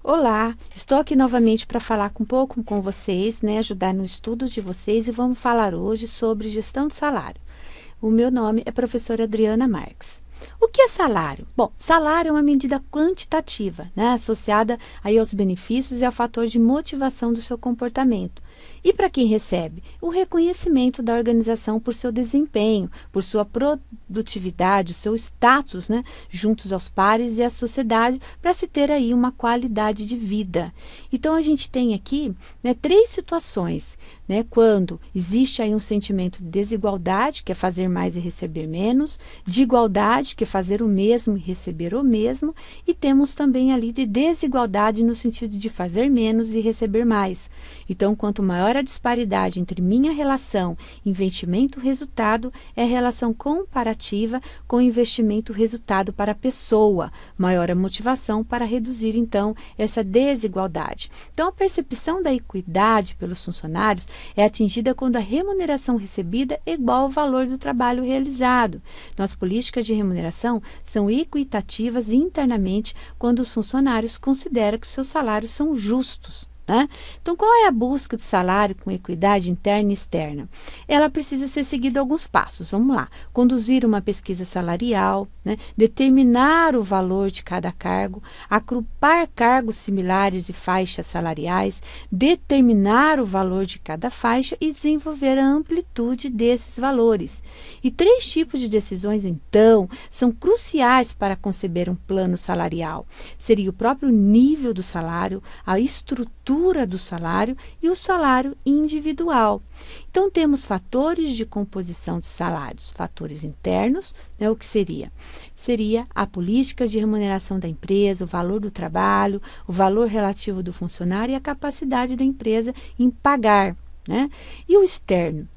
Olá, estou aqui novamente para falar um pouco com vocês, ajudar no estudo de vocês e vamos falar hoje sobre gestão de salário. O meu nome é professora Adriana Marques. O que é salário? Bom, salário é uma medida quantitativa, associada aí aos benefícios e ao fator de motivação do seu comportamento. E para quem recebe? O reconhecimento da organização por seu desempenho, por sua produtividade, o seu status, juntos aos pares e à sociedade, para se ter aí uma qualidade de vida. Então, a gente tem aqui três situações. Quando existe aí um sentimento de desigualdade, que é fazer mais e receber menos, de igualdade, que é fazer o mesmo e receber o mesmo, e temos também ali de desigualdade no sentido de fazer menos e receber mais. Então, quanto maior a disparidade entre minha relação investimento-resultado, é a relação comparativa com investimento-resultado para a pessoa, maior a motivação para reduzir, então, essa desigualdade. Então, a percepção da equidade pelos funcionários é atingida quando a remuneração recebida é igual ao valor do trabalho realizado. Então, as políticas de remuneração são equitativas internamente quando os funcionários consideram que seus salários são justos. Então, qual é a busca de salário com equidade interna e externa? Ela precisa ser seguida alguns passos. Vamos lá. Conduzir uma pesquisa salarial, determinar o valor de cada cargo, agrupar cargos similares e faixas salariais, determinar o valor de cada faixa e desenvolver a amplitude desses valores. E três tipos de decisões, então, são cruciais para conceber um plano salarial. Seria o próprio nível do salário, a estrutura do salário e o salário individual. Então, temos fatores de composição de salários, fatores internos, o que seria? Seria a política de remuneração da empresa, o valor do trabalho, o valor relativo do funcionário e a capacidade da empresa em pagar. E o externo?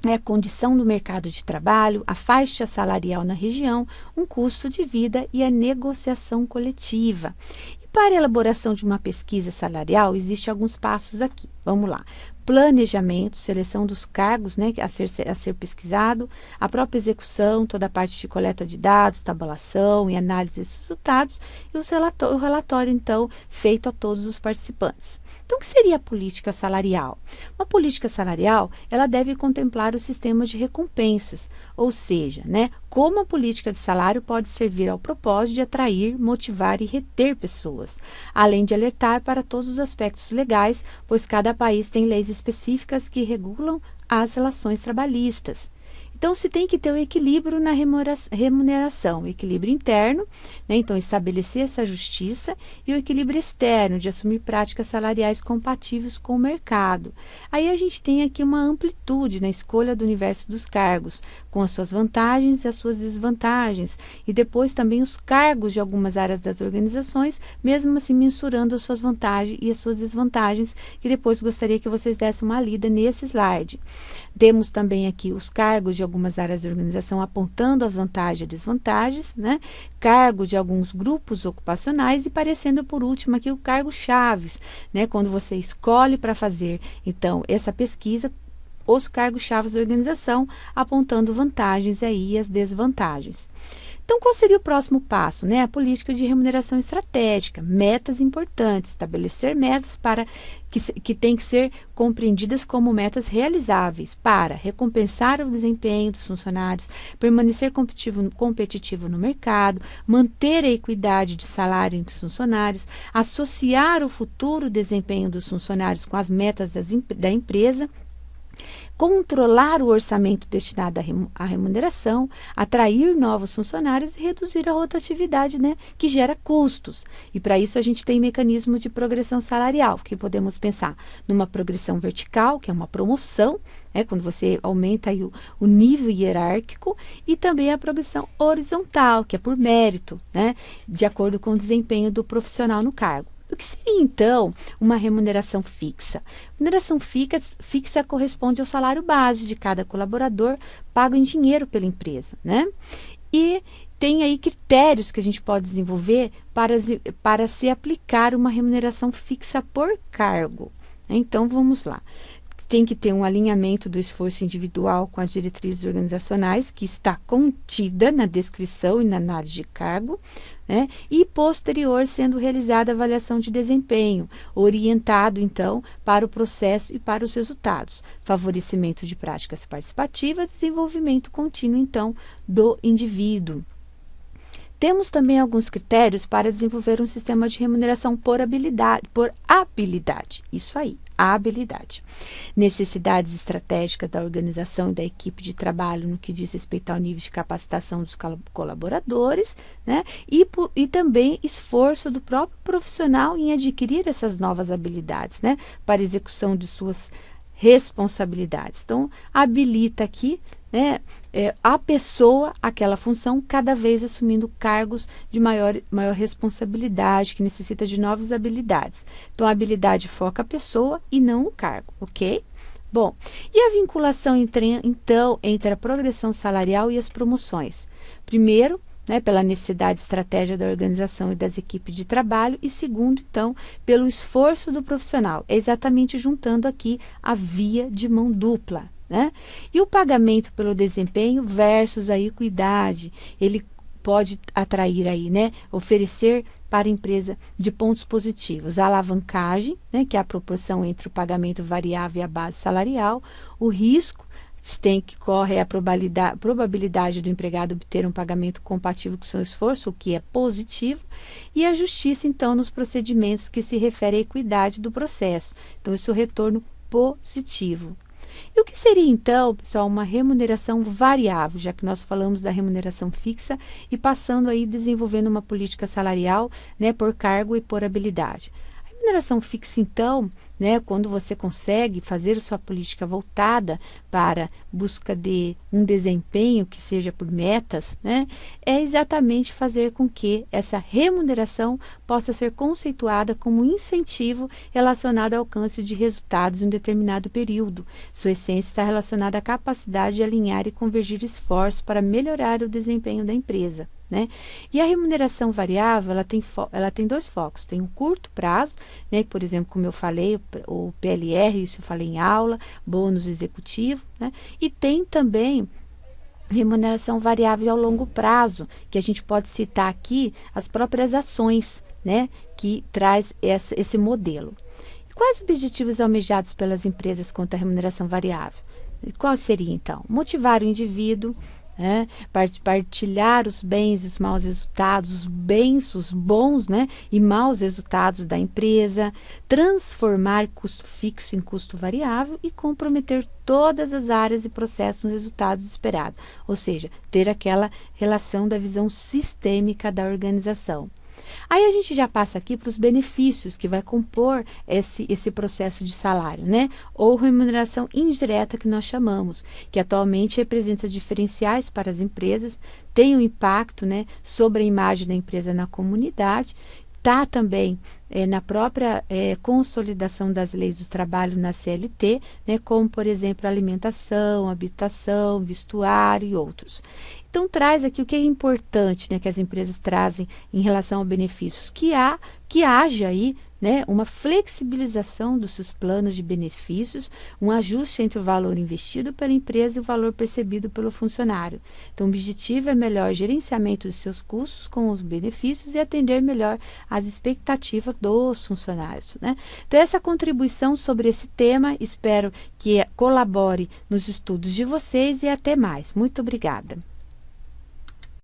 A condição do mercado de trabalho, a faixa salarial na região, um custo de vida e a negociação coletiva. E para a elaboração de uma pesquisa salarial, existem alguns passos aqui. Vamos lá. Planejamento, seleção dos cargos a ser pesquisado, a própria execução, toda a parte de coleta de dados, tabulação e análise dos resultados e o relatório, então, feito a todos os participantes. Então, o que seria a política salarial? Uma política salarial, ela deve contemplar o sistema de recompensas, ou seja, como a política de salário pode servir ao propósito de atrair, motivar e reter pessoas, além de alertar para todos os aspectos legais, pois cada país tem leis específicas que regulam as relações trabalhistas. Então, se tem que ter o equilíbrio na remuneração, o equilíbrio interno, então estabelecer essa justiça, e o equilíbrio externo, de assumir práticas salariais compatíveis com o mercado. Aí a gente tem aqui uma amplitude na escolha do universo dos cargos, com as suas vantagens e as suas desvantagens, e depois também os cargos de algumas áreas das organizações, mesmo assim mensurando as suas vantagens e as suas desvantagens, que depois gostaria que vocês dessem uma lida nesse slide. Temos também aqui os cargos de algumas áreas da organização apontando as vantagens e desvantagens, cargos de alguns grupos ocupacionais e parecendo por último aqui o cargo chaves, quando você escolhe para fazer, então, essa pesquisa, os cargos chaves da organização apontando vantagens aí e as desvantagens. Então, qual seria o próximo passo? A política de remuneração estratégica, metas importantes, estabelecer metas que têm que ser compreendidas como metas realizáveis para recompensar o desempenho dos funcionários, permanecer competitivo no mercado, manter a equidade de salário entre os funcionários, associar o futuro desempenho dos funcionários com as metas da empresa, controlar o orçamento destinado à remuneração, atrair novos funcionários e reduzir a rotatividade, que gera custos. E para isso a gente tem mecanismo de progressão salarial, que podemos pensar numa progressão vertical, que é uma promoção, quando você aumenta aí o nível hierárquico, e também a progressão horizontal, que é por mérito, de acordo com o desempenho do profissional no cargo. O que seria, então, uma remuneração fixa? Remuneração fixa corresponde ao salário base de cada colaborador pago em dinheiro pela empresa, E tem aí critérios que a gente pode desenvolver para se aplicar uma remuneração fixa por cargo. Então, vamos lá. tem que ter um alinhamento do esforço individual com as diretrizes organizacionais, que está contida na descrição e na análise de cargo, né? E posterior sendo realizada a avaliação de desempenho, orientado então para o processo e para os resultados, favorecimento de práticas participativas, desenvolvimento contínuo então do indivíduo. Temos também alguns critérios para desenvolver um sistema de remuneração por habilidade. Isso aí, a habilidade. Necessidades estratégicas da organização e da equipe de trabalho no que diz respeito ao nível de capacitação dos colaboradores, né? E também esforço do próprio profissional em adquirir essas novas habilidades, né? Para execução de suas responsabilidades. Então, habilita aqui, né, a pessoa, aquela função, cada vez assumindo cargos de maior responsabilidade, que necessita de novas habilidades. Então, a habilidade foca a pessoa e não o cargo, ok? Bom, e a vinculação então entre a progressão salarial e as promoções? Primeiro, né, pela necessidade de estratégia da organização e das equipes de trabalho, e segundo, então, pelo esforço do profissional, exatamente juntando aqui a via de mão dupla, né? E o pagamento pelo desempenho versus a equidade, ele pode atrair aí, né, oferecer para a empresa de pontos positivos, a alavancagem, né, que é a proporção entre o pagamento variável e a base salarial, o risco, que corre a probabilidade do empregado obter um pagamento compatível com seu esforço, o que é positivo, e a justiça, então, nos procedimentos que se refere à equidade do processo. Então, isso é o retorno positivo. E o que seria, então, pessoal, uma remuneração variável, já que nós falamos da remuneração fixa e passando aí desenvolvendo uma política salarial, né, por cargo e por habilidade. A remuneração fixa, então, né, quando você consegue fazer sua política voltada para busca de um desempenho que seja por metas, né, é exatamente fazer com que essa remuneração possa ser conceituada como incentivo relacionado ao alcance de resultados em um determinado período. Sua essência está relacionada à capacidade de alinhar e convergir esforços para melhorar o desempenho da empresa, né? E a remuneração variável, ela tem dois focos. Tem um curto prazo, né, por exemplo, como eu falei, o PLR, isso eu falei em aula, bônus executivo, né? E tem também remuneração variável ao longo prazo, que a gente pode citar aqui as próprias ações, né, que traz esse modelo. E quais objetivos almejados pelas empresas quanto à remuneração variável? Qual seria, então? Motivar o indivíduo, né, partilhar os bens e os maus resultados, os bons, né, e maus resultados da empresa, transformar custo fixo em custo variável e comprometer todas as áreas e processos nos resultados esperados, ou seja, ter aquela relação da visão sistêmica da organização. Aí a gente já passa aqui para os benefícios que vai compor esse processo de salário, né? Ou remuneração indireta que nós chamamos, que atualmente representa diferenciais para as empresas, tem um impacto, né, sobre a imagem da empresa na comunidade, está também na própria consolidação das leis do trabalho na CLT, né, como, por exemplo, alimentação, habitação, vestuário e outros. Então, traz aqui o que é importante, né, que as empresas trazem em relação a benefícios, que haja aí, né, uma flexibilização dos seus planos de benefícios, um ajuste entre o valor investido pela empresa e o valor percebido pelo funcionário. Então, o objetivo é melhor gerenciamento de seus custos com os benefícios e atender melhor às expectativas dos funcionários, né? Então, essa contribuição sobre esse tema, espero que colabore nos estudos de vocês e até mais. Muito obrigada.